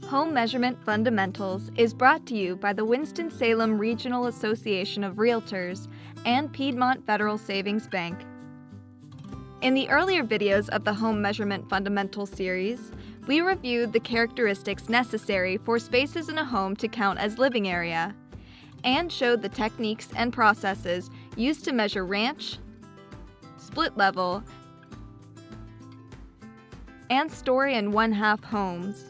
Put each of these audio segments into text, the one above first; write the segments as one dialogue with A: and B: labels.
A: Home Measurement Fundamentals is brought to you by the Winston-Salem Regional Association of Realtors and Piedmont Federal Savings Bank. In the earlier videos of the Home Measurement Fundamentals series, we reviewed the characteristics necessary for spaces in a home to count as living area, and showed the techniques and processes used to measure ranch, split level, and story and one-half homes.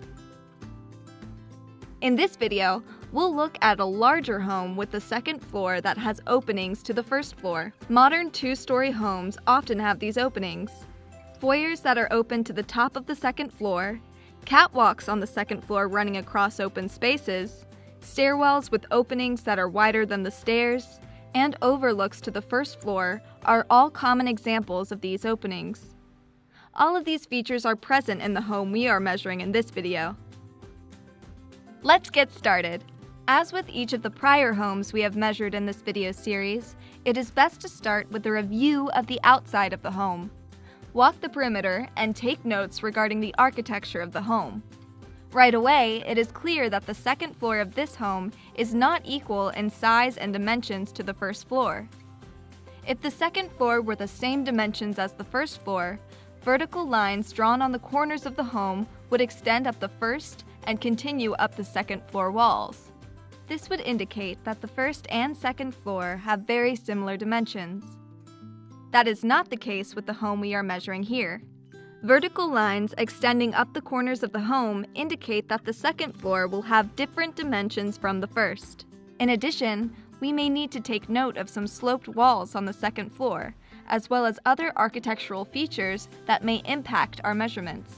A: In this video, we'll look at a larger home with the second floor that has openings to the first floor. Modern two-story homes often have these openings. Foyers that are open to the top of the second floor, catwalks on the second floor running across open spaces, stairwells with openings that are wider than the stairs, and overlooks to the first floor are all common examples of these openings. All of these features are present in the home we are measuring in this video. Let's get started. As with each of the prior homes we have measured in this video series, it is best to start with a review of the outside of the home. Walk the perimeter and take notes regarding the architecture of the home. Right away, it is clear that the second floor of this home is not equal in size and dimensions to the first floor. If the second floor were the same dimensions as the first floor, vertical lines drawn on the corners of the home would extend up the first and continue up the second floor walls. This would indicate that the first and second floor have very similar dimensions. That is not the case with the home we are measuring here. Vertical lines extending up the corners of the home indicate that the second floor will have different dimensions from the first. In addition, we may need to take note of some sloped walls on the second floor, as well as other architectural features that may impact our measurements.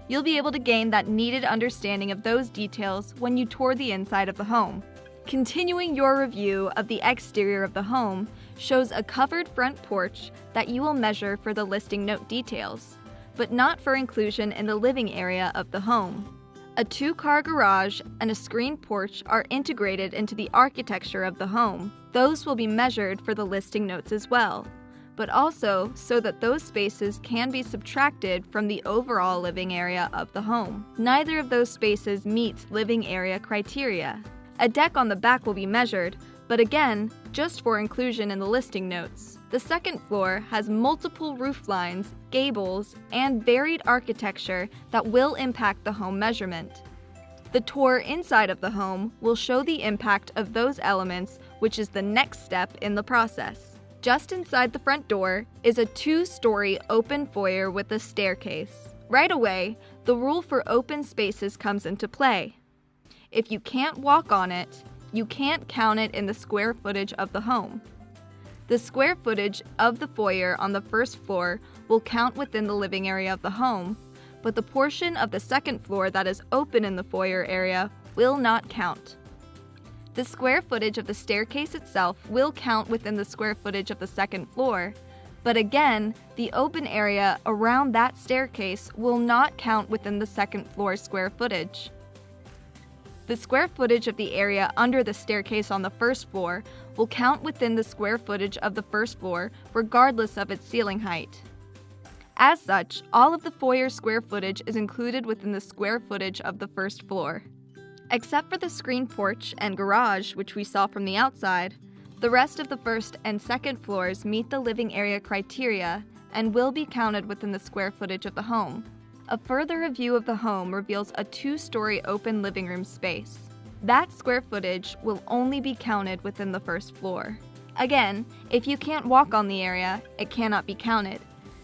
A: You'll be able to gain that needed understanding of those details when you tour the inside of the home. Continuing your review of the exterior of the home shows a covered front porch that you will measure for the listing note details, but not for inclusion in the living area of the home. A two-car garage and a screened porch are integrated into the architecture of the home. Those will be measured for the listing notes as well, but also so that those spaces can be subtracted from the overall living area of the home. Neither of those spaces meets living area criteria. A deck on the back will be measured, but again, just for inclusion in the listing notes. The second floor has multiple roof lines, gables, and varied architecture that will impact the home measurement. The tour inside of the home will show the impact of those elements, which is the next step in the process. Just inside the front door is a two-story open foyer with a staircase. Right away, the rule for open spaces comes into play. If you can't walk on it, you can't count it in the square footage of the home. The square footage of the foyer on the first floor will count within the living area of the home, but the portion of the second floor that is open in the foyer area will not count. The square footage of the staircase itself will count within the square footage of the second floor, but again, the open area around that staircase will not count within the second floor square footage. The square footage of the area under the staircase on the first floor will count within the square footage of the first floor regardless of its ceiling height. As such, all of the foyer square footage is included within the square footage of the first floor. Except for the screened porch and garage, which we saw from the outside, the rest of the first and second floors meet the living area criteria and will be counted within the square footage of the home. A further review of the home reveals a two-story open living room space. That square footage will only be counted within the first floor. Again, if you can't walk on the area, it cannot be counted,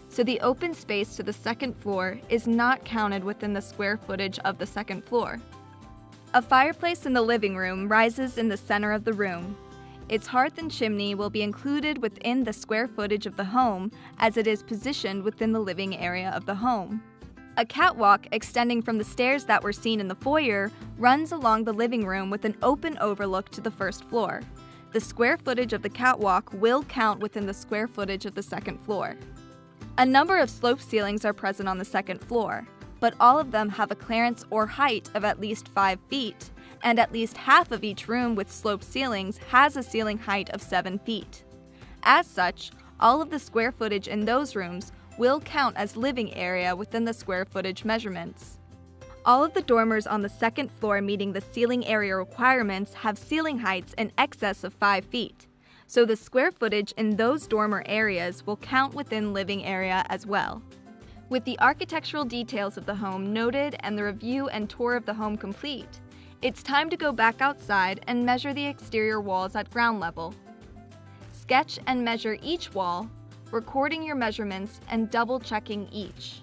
A: so the open space to the second floor is not counted within the square footage of the second floor. A fireplace in the living room rises in the center of the room. Its hearth and chimney will be included within the square footage of the home as it is positioned within the living area of the home. A catwalk extending from the stairs that were seen in the foyer runs along the living room with an open overlook to the first floor. The square footage of the catwalk will count within the square footage of the second floor. A number of sloped ceilings are present on the second floor, but all of them have a clearance or height of at least 5 feet, and at least half of each room with sloped ceilings has a ceiling height of 7 feet. As such, all of the square footage in those rooms will count as living area within the square footage measurements. All of the dormers on the second floor meeting the ceiling area requirements have ceiling heights in excess of 5 feet, so the square footage in those dormer areas will count within living area as well. With the architectural details of the home noted and the review and tour of the home complete, it's time to go back outside and measure the exterior walls at ground level. Sketch and measure each wall, recording your measurements and double-checking each.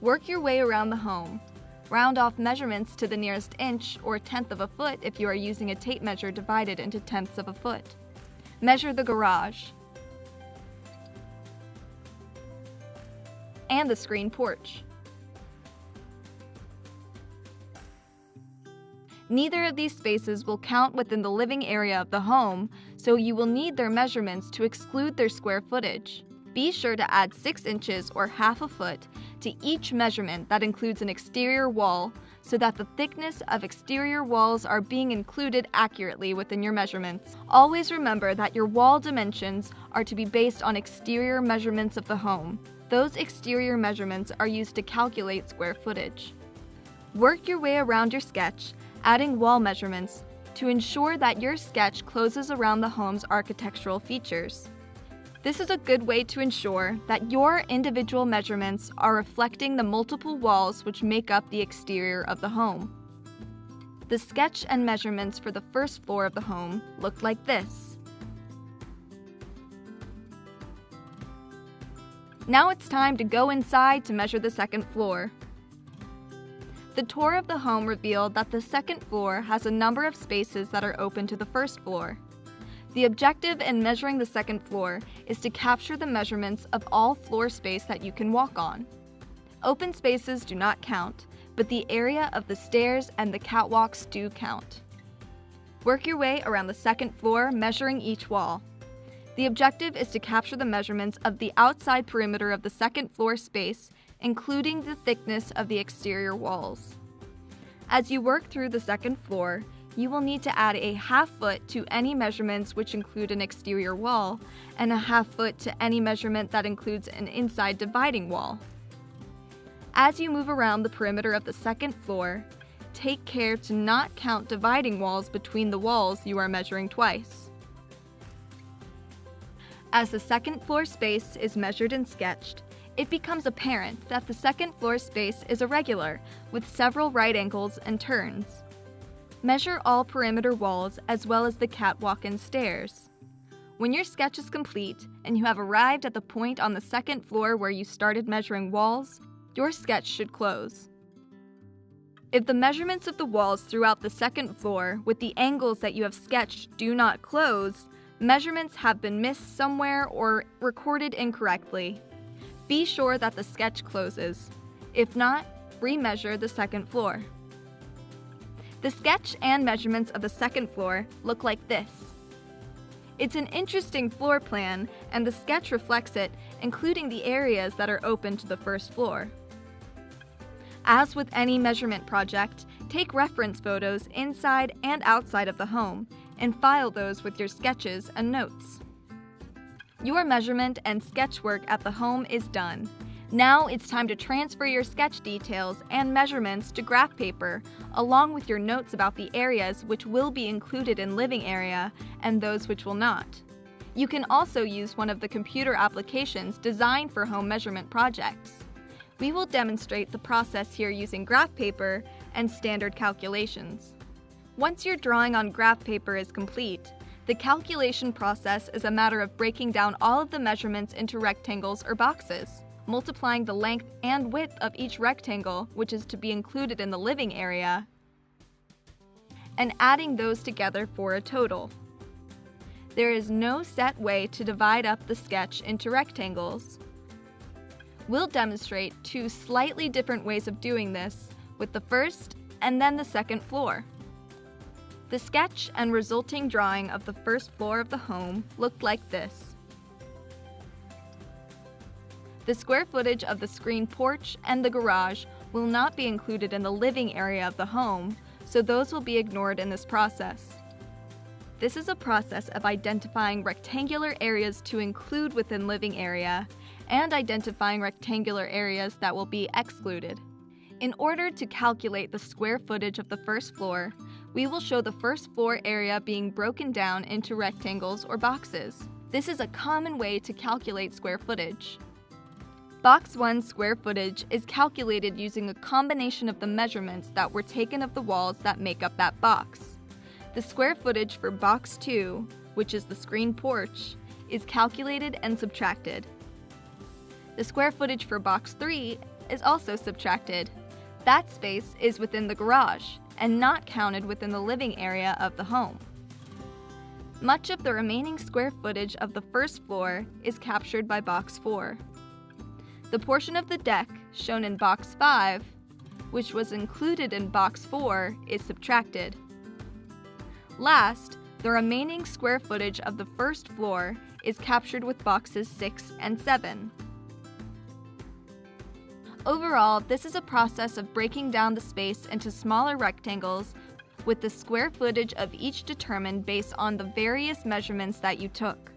A: Work your way around the home. Round off measurements to the nearest inch or tenth of a foot if you are using a tape measure divided into tenths of a foot. Measure the garage and the screen porch. Neither of these spaces will count within the living area of the home, so you will need their measurements to exclude their square footage. Be sure to add 6 inches or half a foot to each measurement that includes an exterior wall so that the thickness of exterior walls are being included accurately within your measurements. Always remember that your wall dimensions are to be based on exterior measurements of the home. Those exterior measurements are used to calculate square footage. Work your way around your sketch, adding wall measurements to ensure that your sketch closes around the home's architectural features. This is a good way to ensure that your individual measurements are reflecting the multiple walls which make up the exterior of the home. The sketch and measurements for the first floor of the home look like this. Now it's time to go inside to measure the second floor. The tour of the home revealed that the second floor has a number of spaces that are open to the first floor. The objective in measuring the second floor is to capture the measurements of all floor space that you can walk on. Open spaces do not count, but the area of the stairs and the catwalks do count. Work your way around the second floor, measuring each wall. The objective is to capture the measurements of the outside perimeter of the second floor space, including the thickness of the exterior walls. As you work through the second floor, you will need to add a half foot to any measurements which include an exterior wall, and a half foot to any measurement that includes an inside dividing wall. As you move around the perimeter of the second floor, take care to not count dividing walls between the walls you are measuring twice. As the second floor space is measured and sketched, it becomes apparent that the second floor space is irregular, with several right angles and turns. Measure all perimeter walls as well as the catwalk and stairs. When your sketch is complete and you have arrived at the point on the second floor where you started measuring walls, your sketch should close. If the measurements of the walls throughout the second floor with the angles that you have sketched do not close, measurements have been missed somewhere or recorded incorrectly. Be sure that the sketch closes. If not, remeasure the second floor. The sketch and measurements of the second floor look like this. It's an interesting floor plan, and the sketch reflects it, including the areas that are open to the first floor. As with any measurement project, take reference photos inside and outside of the home, and file those with your sketches and notes. Your measurement and sketch work at the home is done. Now it's time to transfer your sketch details and measurements to graph paper, along with your notes about the areas which will be included in living area and those which will not. You can also use one of the computer applications designed for home measurement projects. We will demonstrate the process here using graph paper and standard calculations. Once your drawing on graph paper is complete, the calculation process is a matter of breaking down all of the measurements into rectangles or boxes, multiplying the length and width of each rectangle, which is to be included in the living area, and adding those together for a total. There is no set way to divide up the sketch into rectangles. We'll demonstrate 2 slightly different ways of doing this with the first and then the second floor. The sketch and resulting drawing of the first floor of the home looked like this. The square footage of the screen porch and the garage will not be included in the living area of the home, so those will be ignored in this process. This is a process of identifying rectangular areas to include within living area and identifying rectangular areas that will be excluded. In order to calculate the square footage of the first floor, we will show the first floor area being broken down into rectangles or boxes. This is a common way to calculate square footage. Box 1's square footage is calculated using a combination of the measurements that were taken of the walls that make up that box. The square footage for Box 2, which is the screen porch, is calculated and subtracted. The square footage for Box 3 is also subtracted. That space is within the garage and not counted within the living area of the home. Much of the remaining square footage of the first floor is captured by Box 4. The portion of the deck shown in Box 5, which was included in Box 4, is subtracted. Last, the remaining square footage of the first floor is captured with Boxes 6 and 7. Overall, this is a process of breaking down the space into smaller rectangles with the square footage of each determined based on the various measurements that you took.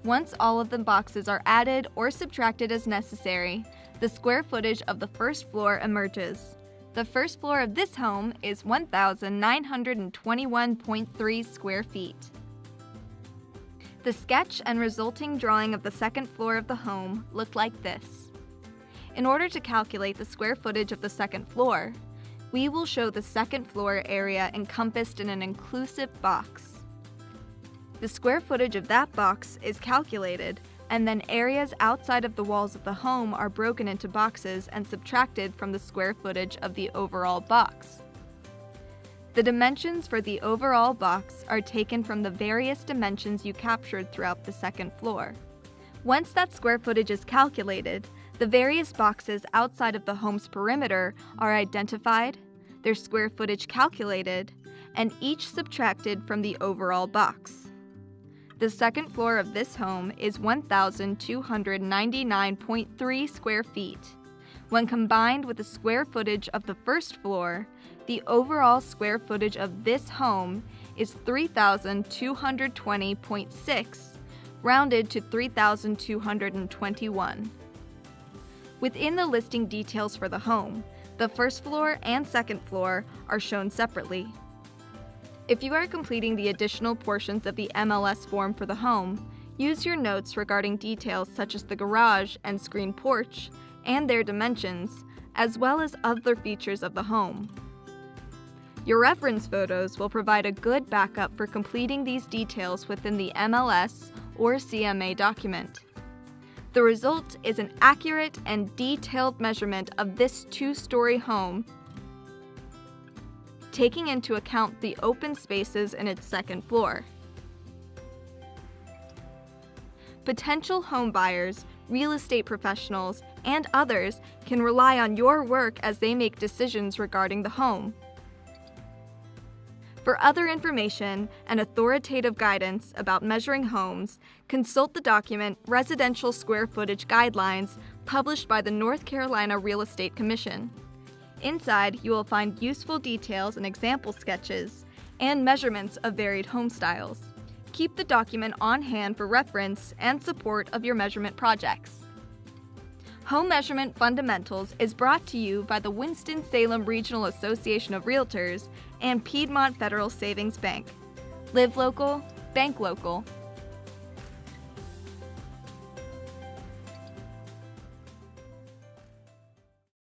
A: Once all of the boxes are added or subtracted as necessary, the square footage of the first floor emerges. The first floor of this home is 1,921.3 square feet. The sketch and resulting drawing of the second floor of the home looked like this. In order to calculate the square footage of the second floor, we will show the second floor area encompassed in an inclusive box. The square footage of that box is calculated, and then areas outside of the walls of the home are broken into boxes and subtracted from the square footage of the overall box. The dimensions for the overall box are taken from the various dimensions you captured throughout the second floor. Once that square footage is calculated, the various boxes outside of the home's perimeter are identified, their square footage calculated, and each subtracted from the overall box. The second floor of this home is 1,299.3 square feet. When combined with the square footage of the first floor, the overall square footage of this home is 3,220.6, rounded to 3,221. Within the listing details for the home, the first floor and second floor are shown separately. If you are completing the additional portions of the MLS form for the home, use your notes regarding details such as the garage and screen porch and their dimensions, as well as other features of the home. Your reference photos will provide a good backup for completing these details within the MLS or CMA document. The result is an accurate and detailed measurement of this two-story home, taking into account the open spaces in its second floor. Potential home buyers, real estate professionals, and others can rely on your work as they make decisions regarding the home. For other information and authoritative guidance about measuring homes, consult the document Residential Square Footage Guidelines published by the North Carolina Real Estate Commission. Inside, you will find useful details and example sketches and measurements of varied home styles. Keep the document on hand for reference and support of your measurement projects. Home Measurement Fundamentals is brought to you by the Winston-Salem Regional Association of Realtors and Piedmont Federal Savings Bank. Live local, bank local.